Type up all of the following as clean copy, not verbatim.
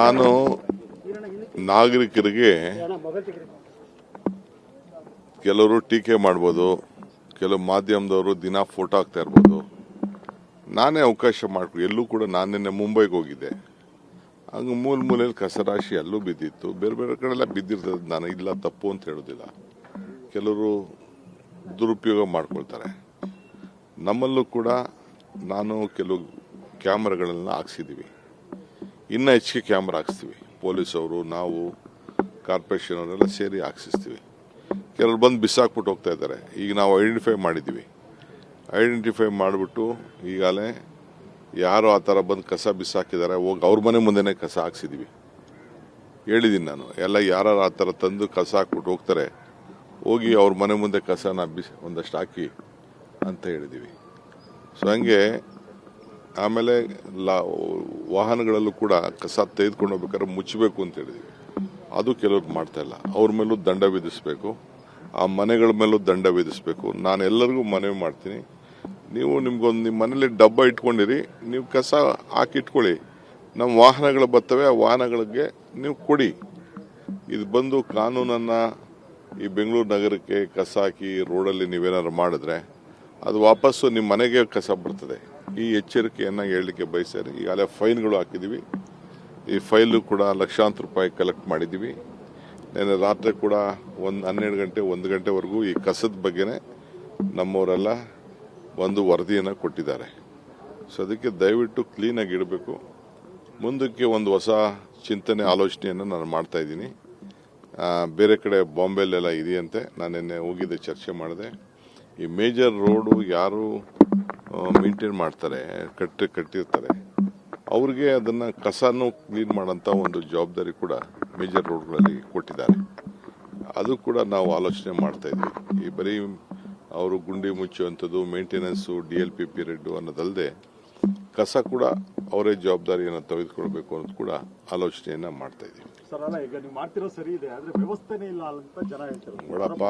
ನಾನು ನಾಗರಿಕರಿಗೆ ಕೆಲವರು ಟೀಕೆ ಮಾಡ್ಬೋದು, ಕೆಲವು ಮಾಧ್ಯಮದವರು ದಿನ ಫೋಟೋ ಹಾಕ್ತಾ ಇರ್ಬೋದು. ನಾನೇ ಅವಕಾಶ ಮಾಡ್ಕೊ ಎಲ್ಲೂ ಕೂಡ ನಾನಿನ್ನೆ ಮುಂಬೈಗೆ ಹೋಗಿದ್ದೆ. ಹಂಗೆ ಮೂಲೆಯಲ್ಲಿ ಕಸರಾಶಿ ಅಲ್ಲೂ ಬಿದ್ದಿತ್ತು, ಬೇರೆ ಬೇರೆ ಕಡೆಲ್ಲ ಬಿದ್ದಿರ್ತದೆ. ನಾನು ಇಲ್ಲ ತಪ್ಪು ಅಂತ ಹೇಳೋದಿಲ್ಲ. ಕೆಲವರು ದುರುಪಯೋಗ ಮಾಡ್ಕೊಳ್ತಾರೆ. ನಮ್ಮಲ್ಲೂ ಕೂಡ ನಾನು ಕೆಲವು ಕ್ಯಾಮ್ರಾಗಳನ್ನ ಹಾಕ್ಸಿದ್ದೀವಿ, ಇನ್ನೂ ಹೆಚ್ಚಿಗೆ ಕ್ಯಾಮ್ರಾ ಹಾಕ್ಸ್ತೀವಿ. ಪೊಲೀಸ್ ಅವರು, ನಾವು, ಕಾರ್ಪೊರೇಷನ್ ಅವರೆಲ್ಲ ಸೇರಿ ಹಾಕ್ಸಿಸ್ತೀವಿ. ಕೆಲವರು ಬಂದು ಬಿಸಾಕ್ಬಿಟ್ಟು ಹೋಗ್ತಾ ಇದ್ದಾರೆ. ಈಗ ನಾವು ಐಡೆಂಟಿಫೈ ಮಾಡಿಬಿಟ್ಟು ಈಗಾಗಲೇ ಯಾರು ಆ ಥರ ಬಂದು ಕಸ ಬಿಸಾಕಿದ್ದಾರೆ ಹೋಗಿ ಅವ್ರ ಮನೆ ಮುಂದೆನೇ ಕಸ ಹಾಕ್ಸಿದ್ದೀವಿ. ಹೇಳಿದ್ದೀನಿ ನಾನು, ಎಲ್ಲ ಯಾರು ಆ ಥರ ತಂದು ಕಸ ಹಾಕ್ಬಿಟ್ಟು ಹೋಗ್ತಾರೆ, ಹೋಗಿ ಅವ್ರ ಮನೆ ಮುಂದೆ ಕಸನ ಒಂದಷ್ಟು ಹಾಕಿ ಅಂತ ಹೇಳಿದ್ದೀವಿ. ಸೊ ಹಂಗೆ ಆಮೇಲೆ ವಾಹನಗಳಲ್ಲೂ ಕೂಡ ಕಸ ತೆಗೆದುಕೊಂಡು ಹೋಗ್ಬೇಕಾದ್ರೆ ಮುಚ್ಚಬೇಕು ಅಂತ ಹೇಳಿದ್ವಿ. ಅದು ಕೆಲವ್ರು ಮಾಡ್ತಾ ಇಲ್ಲ. ಅವ್ರ ಮೇಲೂ ದಂಡ ವಿಧಿಸಬೇಕು, ಆ ಮನೆಗಳ ಮೇಲೂ ದಂಡ ವಿಧಿಸಬೇಕು. ನಾನು ಎಲ್ಲರಿಗೂ ಮನವಿ ಮಾಡ್ತೀನಿ, ನೀವು ನಿಮ್ಗೊಂದು ನಿಮ್ಮ ಮನೇಲಿ ಡಬ್ಬ ಇಟ್ಕೊಂಡಿರಿ, ನೀವು ಕಸ ಹಾಕಿಟ್ಕೊಳ್ಳಿ. ನಮ್ಮ ವಾಹನಗಳು ಬರ್ತವೆ, ಆ ವಾಹನಗಳಿಗೆ ನೀವು ಕೊಡಿ. ಇದು ಬಂದು ಕಾನೂನನ್ನು ಈ ಬೆಂಗಳೂರು ನಗರಕ್ಕೆ ಕಸ ಹಾಕಿ ರೋಡಲ್ಲಿ ನೀವೇನಾದ್ರು ಮಾಡಿದ್ರೆ ಅದು ವಾಪಸ್ಸು ನಿಮ್ಮ ಮನೆಗೆ ಕಸ ಬರ್ತದೆ. ಈ ಎಚ್ಚರಿಕೆಯನ್ನು ಹೇಳಲಿಕ್ಕೆ ಬಯಸ್ತಾರೆ. ಈಗಾಗಲೇ ಫೈನ್ಗಳು ಹಾಕಿದ್ದೀವಿ. ಈ ಫೈಲು ಕೂಡ ಲಕ್ಷಾಂತರ ರೂಪಾಯಿ ಕಲೆಕ್ಟ್ ಮಾಡಿದ್ದೀವಿ. ನೆನ್ನೆ ರಾತ್ರಿ ಕೂಡ 12 ಗಂಟೆ 1 ಗಂಟೆವರೆಗೂ ಈ ಕಸದ ಬಗ್ಗೆನೇ ನಮ್ಮವರೆಲ್ಲ ಒಂದು ವರದಿಯನ್ನು ಕೊಟ್ಟಿದ್ದಾರೆ. ಸೊ ಅದಕ್ಕೆ ದಯವಿಟ್ಟು ಕ್ಲೀನಾಗಿ ಇಡಬೇಕು. ಮುಂದಕ್ಕೆ ಒಂದು ಹೊಸ ಚಿಂತನೆ ಆಲೋಚನೆಯನ್ನು ನಾನು ಮಾಡ್ತಾ ಇದ್ದೀನಿ. ಬೇರೆ ಕಡೆ ಬಾಂಬೆಲೆಲ್ಲ ಇದೆಯಂತೆ. ನಾನು ನಿನ್ನೆ ಹೋಗಿದ್ದೆ, ಚರ್ಚೆ ಮಾಡಿದೆ. ಈ ಮೇಜರ್ ರೋಡು ಯಾರು ಮೇಂಟೈನ್ ಮಾಡ್ತಾರೆ, ಕಟ್ಟಿರ್ತಾರೆ, ಅವ್ರಿಗೆ ಅದನ್ನು ಕಸನೂ ಕ್ಲೀನ್ ಮಾಡೋಂಥ ಒಂದು ಜವಾಬ್ದಾರಿ ಕೂಡ ಮೇಜರ್ ರೋಡ್ಗಳಲ್ಲಿ ಕೊಟ್ಟಿದ್ದಾರೆ. ಅದು ಕೂಡ ನಾವು ಆಲೋಚನೆ ಮಾಡ್ತಾ ಇದ್ವಿ. ಈ ಬರೀ ಅವರು ಗುಂಡಿ ಮುಚ್ಚುವಂಥದ್ದು, ಮೇಂಟೆನೆನ್ಸು, DLP ಪೀರಿಯಡ್ ಅನ್ನೋದಲ್ಲದೆ ಕಸ ಕೂಡ ಅವರೇ ಜವಾಬ್ದಾರಿಯನ್ನು ತೆಗೆದುಕೊಳ್ಬೇಕು ಅನ್ನೋದು ಕೂಡ ಆಲೋಚನೆಯನ್ನ ಮಾಡ್ತಾ ಇದ್ದೀವಿ. ಈಗ ನೀವು ಮಾಡ್ತಿರೋ ಸರಿ ಇದೆ, ಆದ್ರೆ ವ್ಯವಸ್ಥೆನೇ ಇಲ್ಲ ಅಂತ ಜನ ಹೇಳ್ತಾರೆ. ನೋಡಪ್ಪ,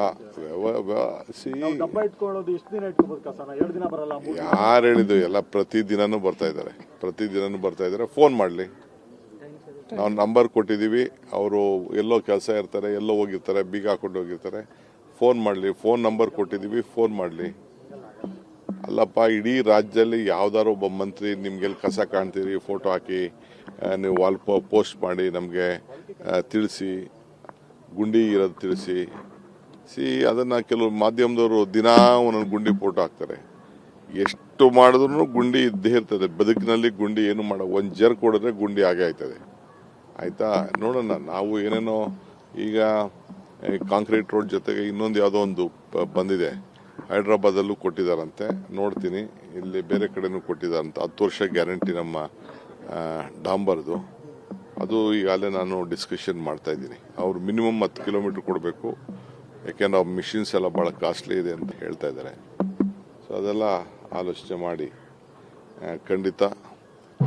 ಡಬ್ಬ ಇಟ್ಕೊಳ್ಳೋದು ಎಷ್ಟು ದಿನ ಇಟ್ಕೋಬಹುದು ಕಸನ? 2 ದಿನ ಬರಲ್ಲ. ಯಾರು ಹೇಳಿದ್ದು? ಎಲ್ಲ ಪ್ರತಿದಿನನೂ ಬರ್ತಾ ಇದ್ದಾರೆ. ಫೋನ್ ಮಾಡಲಿ, ನಾವು ನಂಬರ್ ಕೊಟ್ಟಿದ್ದೀವಿ. ಅವರು ಎಲ್ಲೋ ಕೆಲಸ ಇರ್ತಾರೆ, ಎಲ್ಲೋ ಹೋಗಿರ್ತಾರೆ, ಬೀಗ ಹಾಕೊಂಡು ಹೋಗಿರ್ತಾರೆ. ಫೋನ್ ಮಾಡಲಿ, ಫೋನ್ ನಂಬರ್ ಕೊಟ್ಟಿದ್ದೀವಿ, ಫೋನ್ ಮಾಡಲಿ. ಅಲ್ಲಪ್ಪ, ಇಡೀ ರಾಜ್ಯದಲ್ಲಿ ಯಾವ್ದಾರು ಒಬ್ಬ ಮಂತ್ರಿ ನಿಮ್ಗೆಲ್ಲಿ ಕಸ ಕಾಣ್ತೀರಿ ಫೋಟೋ ಹಾಕಿ ನೀವು ವಾಲ್ ಪೋಸ್ಟ್ ಮಾಡಿ ನಮಗೆ ತಿಳಿಸಿ, ಗುಂಡಿ ಇರೋದು ತಿಳಿಸಿ. ಅದನ್ನು ಕೆಲವು ಮಾಧ್ಯಮದವರು ದಿನಾ ಒಂದೊಂದು ಗುಂಡಿ ಫೋಟೋ ಹಾಕ್ತಾರೆ. ಎಷ್ಟು ಮಾಡಿದ್ರು ಗುಂಡಿ ಇದ್ದೇ ಇರ್ತದೆ. ಬದುಕಿನಲ್ಲಿ ಗುಂಡಿ ಏನು ಒಂದು ಜರ್ ಕೊಡಿದ್ರೆ ಗುಂಡಿ ಹಾಗೆ ಆಯ್ತದೆ. ಆಯ್ತಾ? ನೋಡೋಣ. ನಾವು ಏನೇನೋ ಈಗ ಕಾಂಕ್ರೀಟ್ ರೋಡ್ ಜೊತೆಗೆ ಇನ್ನೊಂದು ಯಾವುದೋ ಒಂದು ಬಂದಿದೆ, ಹೈದ್ರಾಬಾದಲ್ಲೂ ಕೊಟ್ಟಿದ್ದಾರಂತೆ. ನೋಡ್ತೀನಿ, ಇಲ್ಲಿ ಬೇರೆ ಕಡೆನೂ ಕೊಟ್ಟಿದ್ದಾರಂತೆ. 10 ವರ್ಷ ಗ್ಯಾರಂಟಿ ನಮ್ಮ ಡಾಂಬರ್ದು. ಅದು ಈಗಾಗಲೇ ನಾನು ಡಿಸ್ಕಷನ್ ಮಾಡ್ತಾ ಇದ್ದೀನಿ. ಅವ್ರು ಮಿನಿಮಮ್ 10 ಕಿಲೋಮೀಟರ್ ಕೊಡಬೇಕು, ಯಾಕೆಂದ್ರೆ ಅವ್ರ ಮಿಷಿನ್ಸ್ ಎಲ್ಲ ಭಾಳ ಕಾಸ್ಟ್ಲಿ ಇದೆ ಅಂತ ಹೇಳ್ತಾ ಇದ್ದಾರೆ. ಸೊ ಅದೆಲ್ಲ ಆಲೋಚನೆ ಮಾಡಿ ಖಂಡಿತ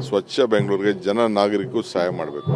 ಸ್ವಚ್ಛ ಬೆಂಗಳೂರಿಗೆ ನಾಗರಿಕರು ಸಹಾಯ ಮಾಡಬೇಕು.